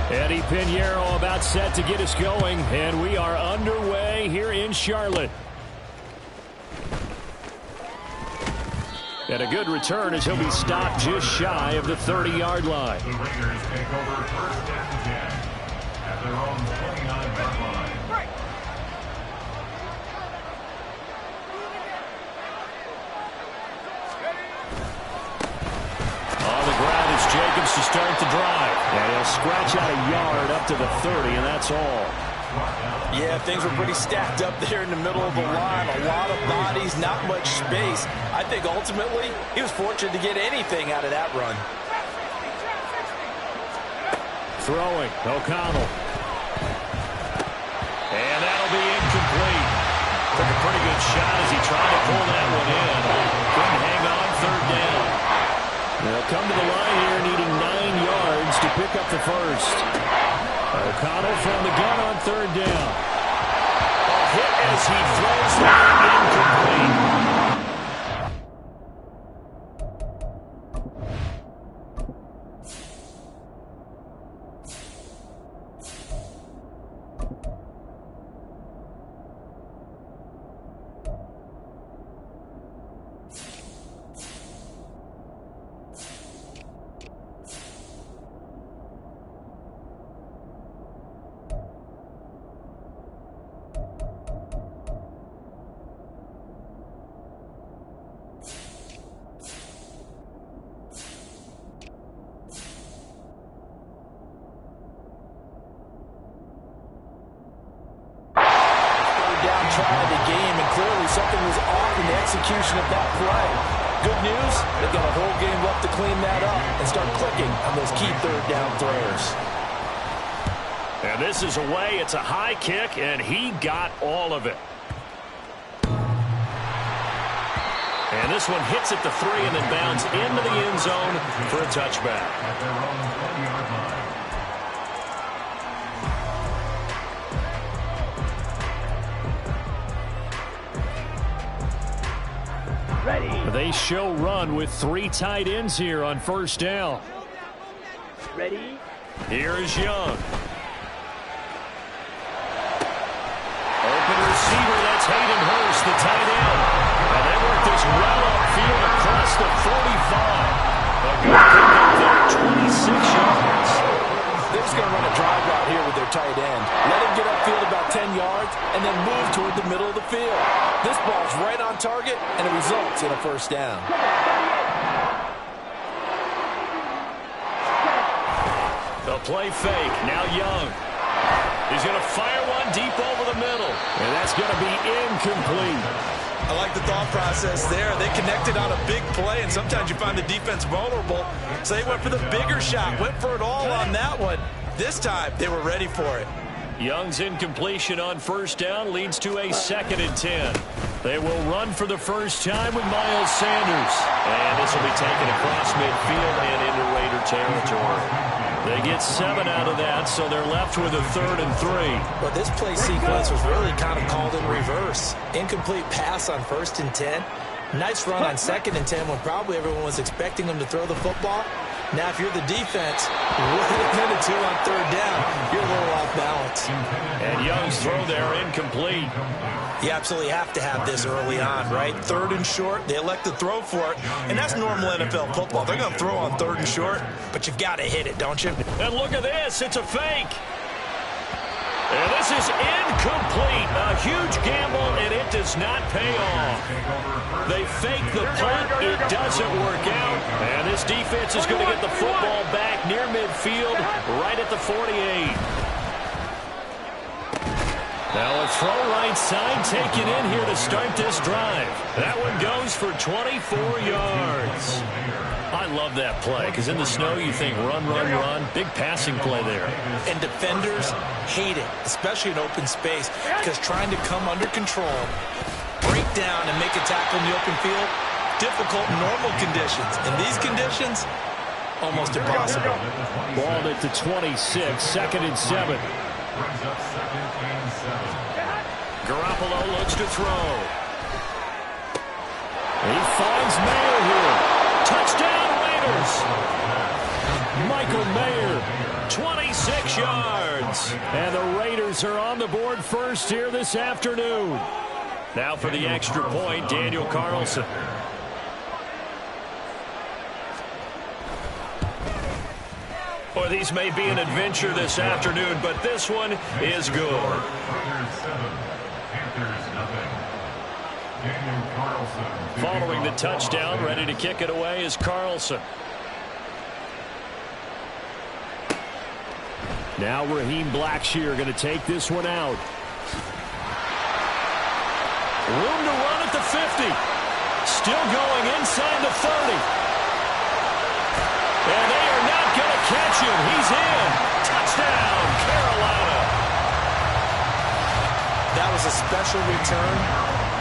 Eddie Pinheiro about set to get us going, and we are underway here in Charlotte. And a good return as he'll be stopped just shy of the 30-yard line. The Raiders take over first down and 10 at their own 29-yard line. On the ground is Jacobs to start the drive. And he'll scratch out a yard up to the 30, and that's all. Yeah, things were pretty stacked up there in the middle of the line. A lot of bodies, not much space. I think ultimately he was fortunate to get anything out of that run. Throwing, O'Connell. And that'll be incomplete. Took a pretty good shot as he tried to pull that one in. Couldn't hang on third down. They'll come to the line here needing 9 yards to pick up the first. O'Connell from the gun on third down. A hit as he throws one incomplete. Try the game, and clearly something was off in the execution of that play. Good news, they've got a whole game left to clean that up and start clicking on those key third down throws. And this is away. It's a high kick, and he got all of it. And this one hits at the 3 and then bounds into the end zone for a touchback. At their own 20-yard line. They show run with 3 tight ends here on first down. Ready? Here is Young. Open receiver, that's Hayden Hurst, the tight end. And they work this well upfield across the 45. A good pickup there, 26 yards. They're just going to run a drive route here with their tight end. Let him get upfield about 10 yards and then move toward the middle of the field. This ball's right on target, and it results in a first down. The play fake, now Young. He's going to fire one deep over the middle. And that's going to be incomplete. I like the thought process there. They connected on a big play, and sometimes you find the defense vulnerable. So they went for the bigger shot, went for it all on that one. This time, they were ready for it. Young's incompletion on first down leads to a 2nd and 10. They will run for the first time with Miles Sanders. And this will be taken across midfield and into Raider territory. They get 7 out of that, so they're left with a 3rd and 3. But this play sequence was really kind of called in reverse. Incomplete pass on 1st and 10. Nice run on 2nd and 10 when probably everyone was expecting them to throw the football. Now, if you're the defense, 1 minute 2 on 3rd down, you're a little off balance. And Young's throw there incomplete. You absolutely have to have this early on, right? 3rd and short, they elect to throw for it, and that's normal NFL football. They're going to throw on 3rd and short, but you've got to hit it, don't you? And look at this, it's a fake. And this is incomplete. A huge gamble, and it does not pay off. They fake the punt. It doesn't work out. And this defense is going to get the football back near midfield, right at the 48. Now a throw right side taken in here to start this drive. That one goes for 24 yards. I love that play because in the snow you think run, run, run. Big passing play there. And defenders hate it, especially in open space, because trying to come under control, break down and make a tackle in the open field, difficult in normal conditions. In these conditions, almost impossible. Ball at the 26, 2nd and 7. Garoppolo looks to throw. He finds Mayer here. Touchdown, Raiders. Michael Mayer, 26 yards. And the Raiders are on the board first here this afternoon. Now for the extra point, Daniel Carlson. Boy, these may be an adventure this afternoon, but this one is good. Following the touchdown, ready to kick it away is Carlson. Now Raheem Blackshear going to take this one out. Room to run at the 50. Still going inside the 30. And they are not going to catch him. He's in. Touchdown, Carolina. That was a special return,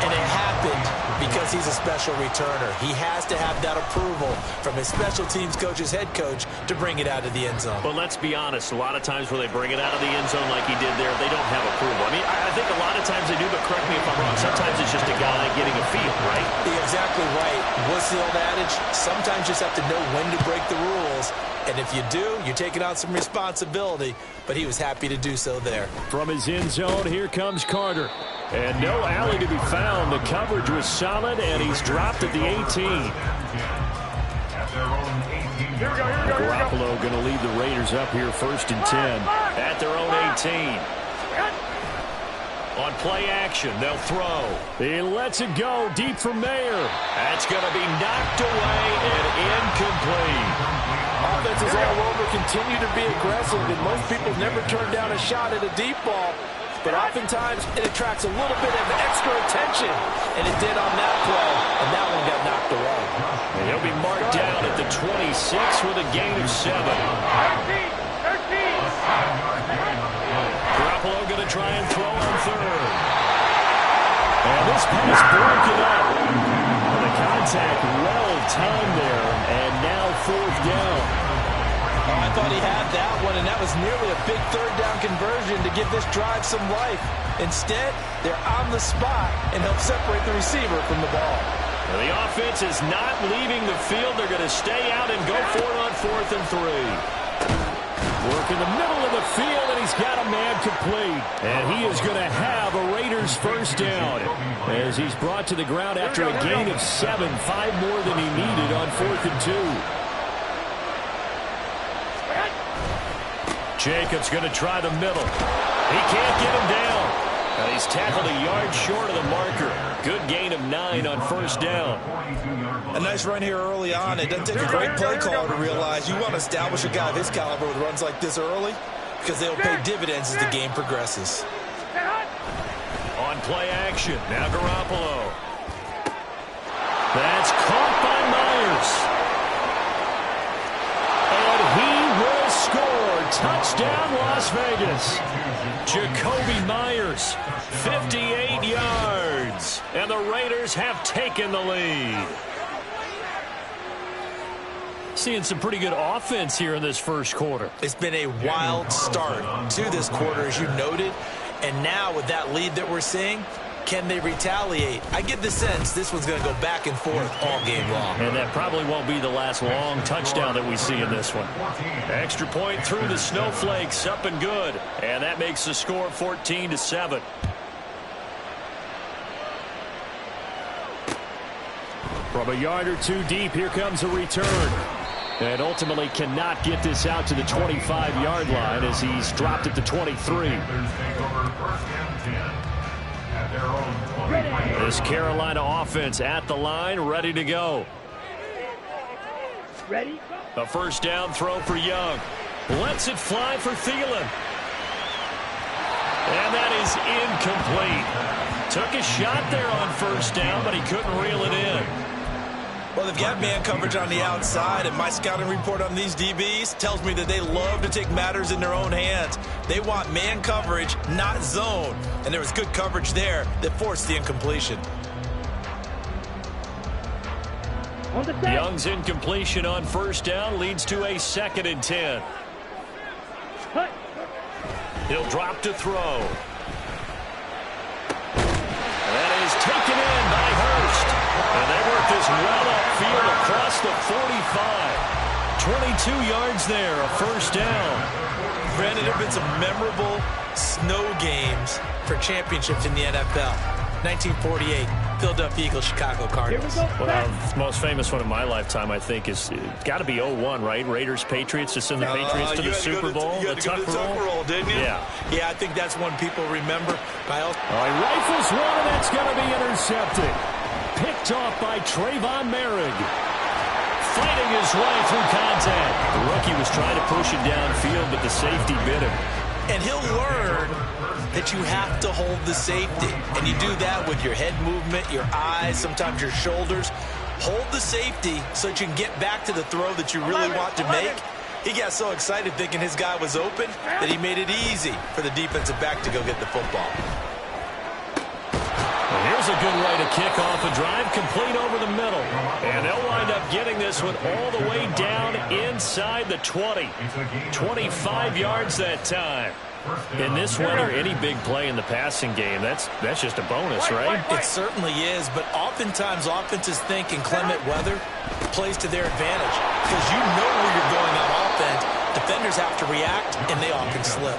and it happened because he's a special returner. He has to have that approval from his special teams coach's head coach to bring it out of the end zone. But let's be honest, a lot of times when they bring it out of the end zone like he did there, they don't have approval. I mean, I think a lot of times they do, but correct me if I'm wrong. Sometimes it's just a guy getting a feel, right? You're exactly right. What's the old adage? Sometimes you just have to know when to break the rules. And if you do, you're taking on some responsibility. But he was happy to do so there. From his end zone, here comes Carter. And no alley to be found. The coverage was solid, and he's dropped at the 18. Garoppolo going to lead the Raiders up here first and 10 at their own 18. On play action, they'll throw. He lets it go deep for Mayer. That's going to be knocked away and incomplete. Offenses all over continue to be aggressive, and most people never turn down a shot at a deep ball. But oftentimes, it attracts a little bit of extra attention, and it did on that play, and that one got knocked away. And he'll be marked down at the 26 with a gain of 7. 13. Garoppolo going to try and throw on third. And this pass broken up. And the contact well timed there, and now fourth down. Oh, I thought he had that one, and that was nearly a big third down conversion to give this drive some life. Instead, they're on the spot and help separate the receiver from the ball. And the offense is not leaving the field. They're going to stay out and go for it on 4th and 3. Work in the middle of the field, and he's got a man complete. And he is going to have a Raiders first down as he's brought to the ground after a gain of 7, 5 more than he needed on 4th and 2. Jacobs going to try the middle. He can't get him down. And he's tackled a yard short of the marker. Good gain of 9 on first down. A nice run here early on. It doesn't take a great play caller to realize you want to establish a guy of his caliber with runs like this early because they'll pay dividends as the game progresses. On play action, now Garoppolo. That's caught by Myers. And he will score. Touchdown, Las Vegas. Jacoby Myers, 58 yards. And the Raiders have taken the lead. Seeing some pretty good offense here in this first quarter. It's been a wild start to this quarter, as you noted. And now with that lead that we're seeing, can they retaliate? I get the sense this one's going to go back and forth all game long. And that probably won't be the last long touchdown that we see in this one. Extra point through the snowflakes, up and good. And that makes the score 14-7. From a yard or two deep, here comes a return. And ultimately cannot get this out to the 25-yard line as he's dropped at the 23. This Carolina offense at the line, ready to go. Ready? A first down throw for Young. Lets it fly for Thielen. And that is incomplete. Took a shot there on first down, but he couldn't reel it in. Well, they've got man coverage on the outside, and my scouting report on these DBs tells me that they love to take matters in their own hands. They want man coverage, not zone. And there was good coverage there that forced the incompletion. On the set. Young's incompletion on first down leads to a 2nd and 10. Cut. He'll drop to throw. That is taken in by Hurst. And they work this well upfield across the 45. 22 yards there, a first down. Brandon, there have been some memorable snow games for championships in the NFL. 1948, Philadelphia Eagles, Chicago Cardinals. Well, the most famous one of my lifetime, I think, is got to be 01, right? Raiders, Patriots, to send the Patriots to the Super Bowl. You had to go to the Tuck Roll, didn't you? Yeah. Yeah, I think that's one people remember. All right, rifles one, and that's going to be intercepted. Picked off by Trayvon Merrick. Fighting his way through contact. The rookie was trying to push him downfield, but the safety bit him. And he'll learn that you have to hold the safety. And you do that with your head movement, your eyes, sometimes your shoulders. Hold the safety so that you can get back to the throw that you really want to make. He got so excited thinking his guy was open that he made it easy for the defensive back to go get the football. Here's a good way to kick off a drive, complete over the middle. And they'll wind up getting this one all the way down inside the 20. 25 yards that time. In this weather, any big play in the passing game, that's just a bonus, right? It certainly is, but oftentimes offenses think inclement weather plays to their advantage because you know where you're going on offense. Defenders have to react, and they often slip.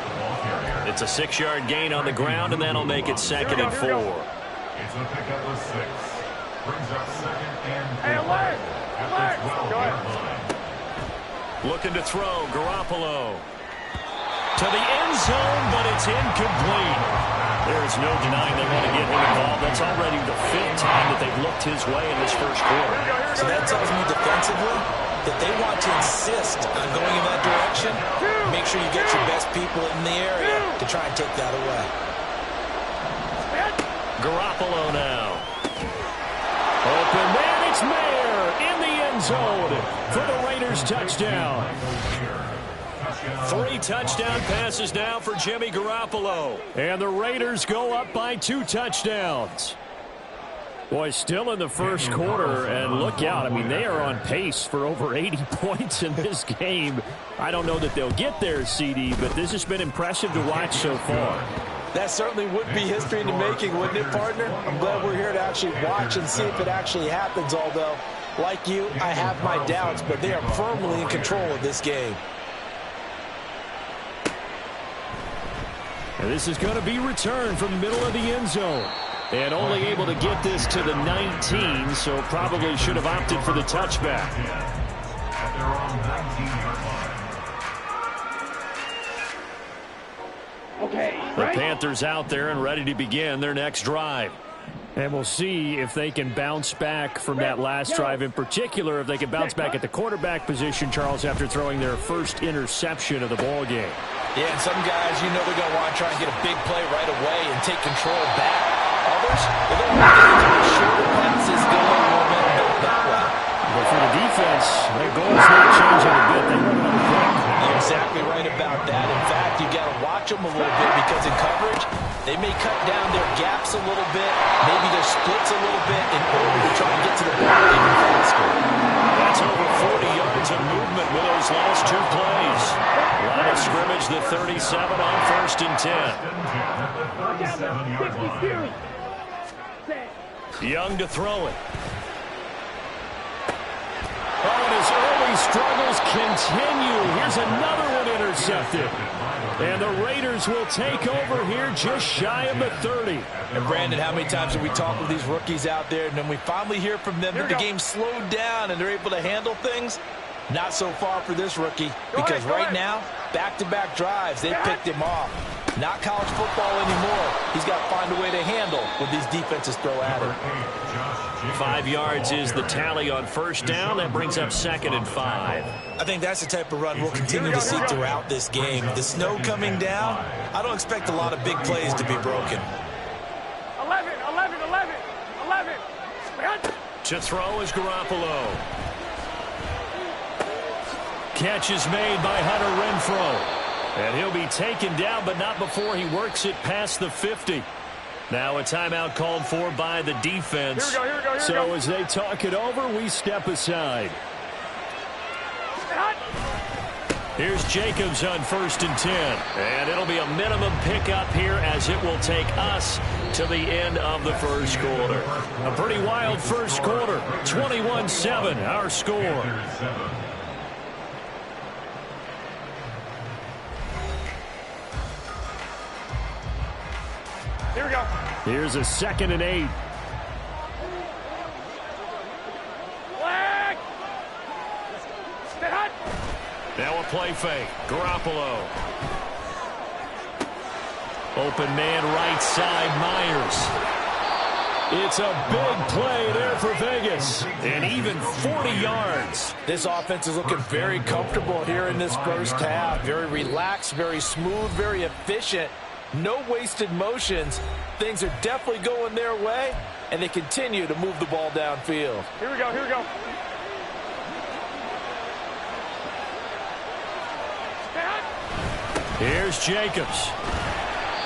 It's a 6-yard gain on the ground, and that'll make it 2nd and 4. It's a pickup of 6. Brings up 2nd and 4. Hey, alert! At the 12-yard line. Looking to throw, Garoppolo. To the end zone, but it's incomplete. There is no denying they want to get him involved. That's already the 5th time that they've looked his way in this first quarter. So that tells me defensively that they want to insist on going in that direction. Make sure you get your best people in the area to try and take that away. Garoppolo now. Open man, it's Mayer in the end zone for the Raiders touchdown. 3 touchdown passes now for Jimmy Garoppolo. And the Raiders go up by 2 touchdowns. Boy, still in the first quarter, and look out. I mean, they are on pace for over 80 points in this game. I don't know that they'll get there, CD, but this has been impressive to watch so far. That certainly would be history in the making, wouldn't it, partner? I'm glad we're here to actually watch and see if it actually happens, although, like you, I have my doubts, but they are firmly in control of this game. And this is going to be returned from the middle of the end zone. And only able to get this to the 19, so probably should have opted for the touchback. At their own 19-yard line. Okay, The right? Panthers out there and ready to begin their next drive. And we'll see if they can bounce back from that last drive in particular, if they can bounce back at the quarterback position, Charles, after throwing their first interception of the ball game. Yeah, and some guys, you know they're going to want to try and get a big play right away and take control back. Others, they're going to want to get into the shorter passes, get a little momentum built that way. But for the defense, their goal is not changing a bit. They want another pick. You're exactly right about that. In fact, you got to watch them a little bit because in coverage, they may cut down their gaps a little bit, maybe their splits a little bit in order to try and get to the ball even faster. That's over 40 yards of movement with those last 2 plays. Line of scrimmage, the 37 on 1st and 10. Young to throw it. Oh, and his early struggles continue. Here's another one intercepted. And the Raiders will take over here just shy of the 30. And Brandon, how many times have we talked with these rookies out there, and then we finally hear from them that the game slowed down and they're able to handle things? Not so far for this rookie, because right now, back-to-back drives, they picked him off. Not college football anymore. He's got to find a way to handle what these defenses throw at him. 5 yards is the tally on 1st down. That brings up 2nd and 5. I think that's the type of run we'll continue to see throughout this game. The snow coming down, I don't expect a lot of big plays to be broken. 11. To throw is Garoppolo. Catch is made by Hunter Renfrow. And he'll be taken down, but not before he works it past the 50. Now a timeout called for by the defense. Here we go. So as they talk it over, we step aside. Here's Jacobs on 1st and 10. And it'll be a minimum pickup here as it will take us to the end of the first quarter. A pretty wild first quarter. 21-7, our score. Here we go. Here's a 2nd and 8. Flag. Stay hot. Now a play fake. Garoppolo. Open man right side, Myers. It's a big play there for Vegas. And even 40 yards. This offense is looking very comfortable here in this first half. Very relaxed, very smooth, very efficient. No wasted motions. Things are definitely going their way, and they continue to move the ball downfield. Here we go. Here we go. Stay hot. Here's Jacobs.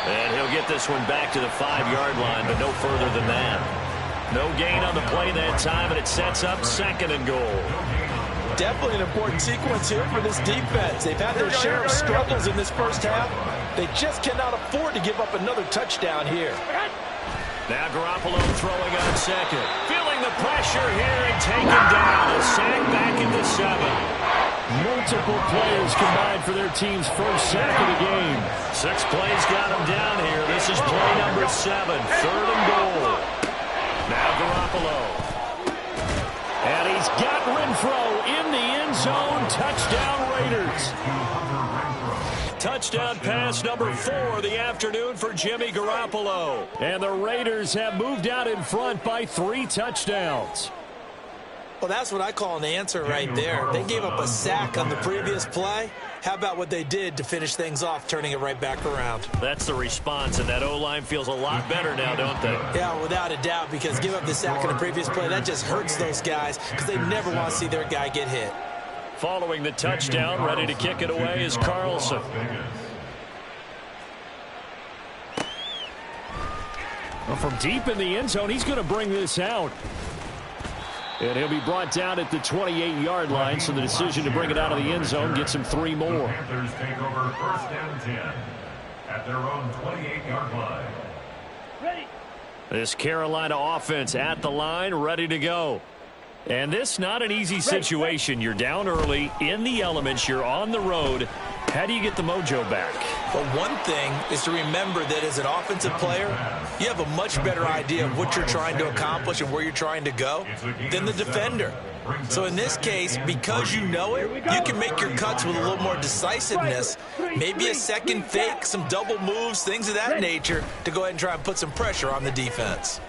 And he'll get this one back to the 5-yard line, but no further than that. No gain on the play that time, and it sets up 2nd and goal. Definitely an important sequence here for this defense. They've had their share of struggles in this first half. They just cannot afford to give up another touchdown here. Now Garoppolo throwing on 2nd. Feeling the pressure here and taken down. A sack back into 7. Multiple players combined for their team's first sack of the game. 6 plays got him down here. This is play number 7. 3rd and goal. Now Garoppolo. And he's got Renfro in the end zone. Touchdown Raiders. Touchdown pass number 4 of the afternoon for Jimmy Garoppolo. And the Raiders have moved out in front by 3 touchdowns. Well, that's what I call an answer right there. They gave up a sack on the previous play. How about what they did to finish things off, turning it right back around? That's the response, and that O-line feels a lot better now, don't they? Yeah, without a doubt, because give up the sack on the previous play, that just hurts those guys because they never want to see their guy get hit. Following the touchdown, ready to kick it away is Carlson. Well, from deep in the end zone, he's going to bring this out. And he'll be brought down at the 28-yard line, so the decision to bring it out of the end zone gets him 3 more. Panthers take over 1st and 10 at their own 28-yard line. Ready. This Carolina offense at the line, ready to go. And this not an easy situation. You're down early, in the elements, you're on the road. How do you get the mojo back? Well, one thing is to remember that as an offensive player, you have a much better idea of what you're trying to accomplish and where you're trying to go than the defender. So in this case, because you know it, you can make your cuts with a little more decisiveness, maybe a second fake, some double moves, things of that nature, to go ahead and try and put some pressure on the defense.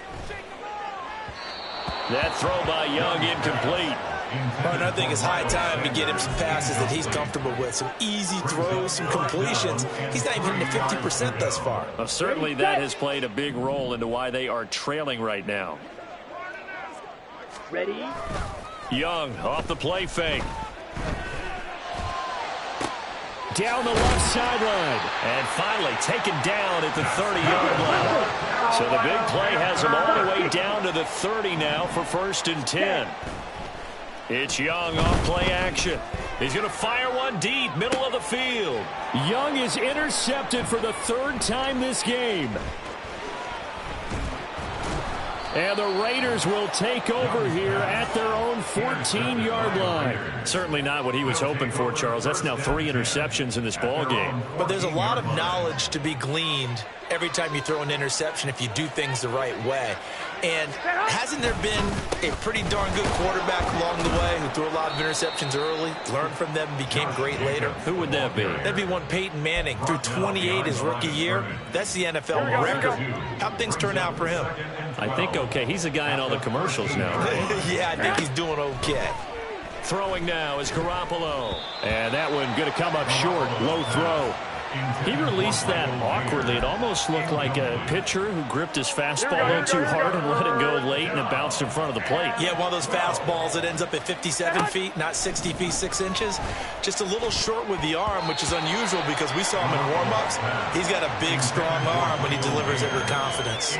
That throw by Young incomplete. And I think it's high time to get him some passes that he's comfortable with, some easy throws, some completions. He's not even hitting the 50% thus far. Well, certainly that has played a big role into why they are trailing right now. Ready. Young off the play fake. Down the left sideline. And finally taken down at the 30-yard line. So the big play has him all the way down to the 30 now for 1st and 10. It's Young off play action. He's going to fire one deep, middle of the field. Young is intercepted for the 3rd time this game. And the Raiders will take over here at their own 14-yard line. Certainly not what he was hoping for, Charles. That's now 3 interceptions in this ball game. But there's a lot of knowledge to be gleaned every time you throw an interception if you do things the right way. And hasn't there been a pretty darn good quarterback along the way who threw a lot of interceptions early, learned from them, and became great later? Who would that be? That'd be one Peyton Manning. Threw 28 his rookie year. That's the NFL record. How'd things turn out for him? I think okay. He's a guy in all the commercials now. Yeah, I think he's doing okay. Throwing now is Garoppolo. And that one going to come up short. Low throw. He released that awkwardly. It almost looked like a pitcher who gripped his fastball a little too hard and let it go late, and it bounced in front of the plate. Yeah, one of those fastballs that ends up at 57 feet, not 60 feet, 6 inches. Just a little short with the arm, which is unusual because we saw him in warm-ups. He's got a big, strong arm when he delivers it with confidence.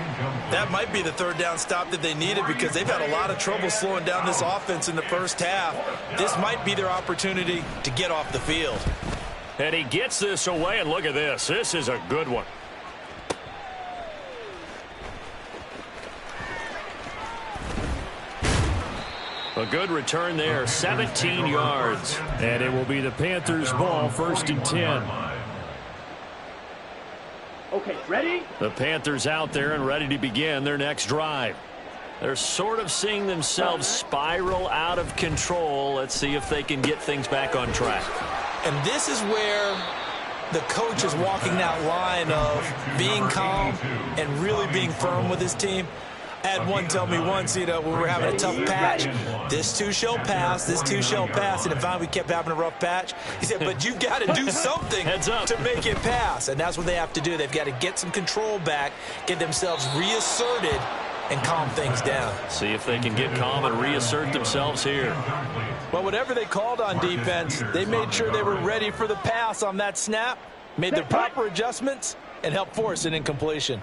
That might be the 3rd down stop that they needed because they've had a lot of trouble slowing down this offense in the first half. This might be their opportunity to get off the field. And he gets this away, and look at this. This is a good one. A good return there, 17 yards. And it will be the Panthers' ball, 1st and 10. Okay, ready? The Panthers out there and ready to begin their next drive. They're sort of seeing themselves spiral out of control. Let's see if they can get things back on track. And this is where the coach is walking that line of being calm and really being firm with his team. I had one tell me once, when we were having a tough patch, this too shall pass, this too shall pass. And finally we kept having a rough patch. He said, but you got to do something to make it pass. And that's what they have to do. They've got to get some control back, get themselves reasserted, and calm things down. See if they can get calm and reassert themselves here. Well, whatever they called on defense, they made sure they were ready for the pass on that snap, made the proper adjustments, and helped force an incompletion.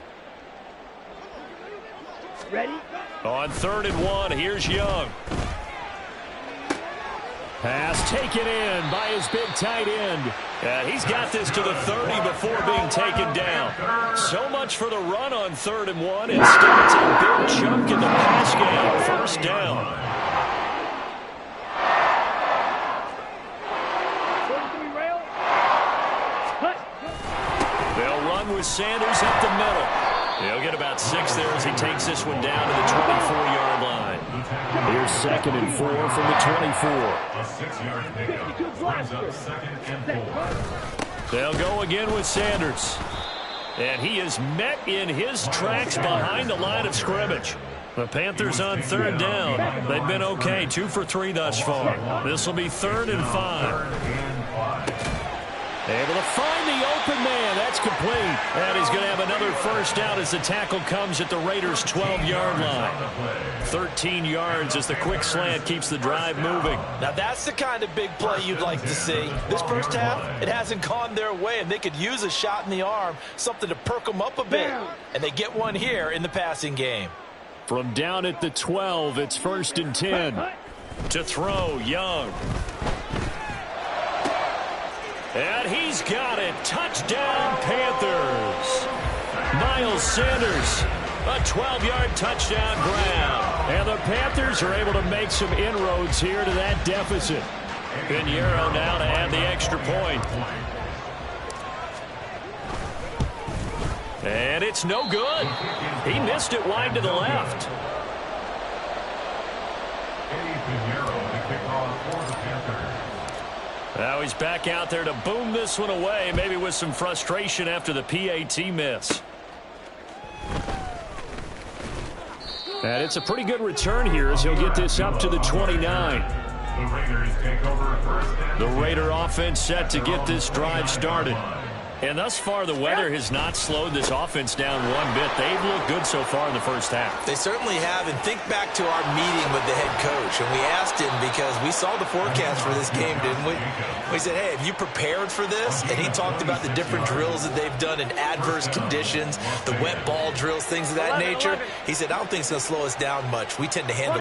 Ready? On 3rd and 1, here's Young. Pass taken in by his big tight end. He's got this to the 30 before being taken down. So much for the run on 3rd and 1. Instead, it's a big chunk in the pass game. 1st down. They'll run with Sanders up the middle. He'll get about 6 there as he takes this one down to the 24-yard line. Here's 2nd and 4 from the 24. A 6-yard pickup brings up 2nd and 4. They'll go again with Sanders. And he is met in his tracks behind the line of scrimmage. The Panthers on 3rd down. They've been okay, 2 for 3 thus far. This will be 3rd and 5. Able to find the open man. That's complete. And he's going to have another 1st down as the tackle comes at the Raiders' 12-yard line. 13 yards as the quick slant keeps the drive moving. Now that's the kind of big play you'd like to see. This first half, it hasn't gone their way, and they could use a shot in the arm, something to perk them up a bit. And they get one here in the passing game. From down at the 12, it's 1st and 10. To throw, Young. And he's got it. Touchdown, Panthers. Miles Sanders, a 12-yard touchdown grab. And the Panthers are able to make some inroads here to that deficit. Pinheiro now to add the extra point. And it's no good. He missed it wide to the left. Now he's back out there to boom this one away, maybe with some frustration after the PAT miss. And it's a pretty good return here as he'll get this up to the 29. The Raiders take over 1st and 10. The Raider offense set to get this drive started. And thus far, the weather has not slowed this offense down one bit. They've looked good so far in the first half. They certainly have, and think back to our meeting with the head coach, and we asked him because we saw the forecast for this game, didn't we? We said, hey, have you prepared for this? And he talked about the different drills that they've done in adverse conditions, the wet ball drills, things of that nature. He said, I don't think it's going to slow us down much. We tend to handle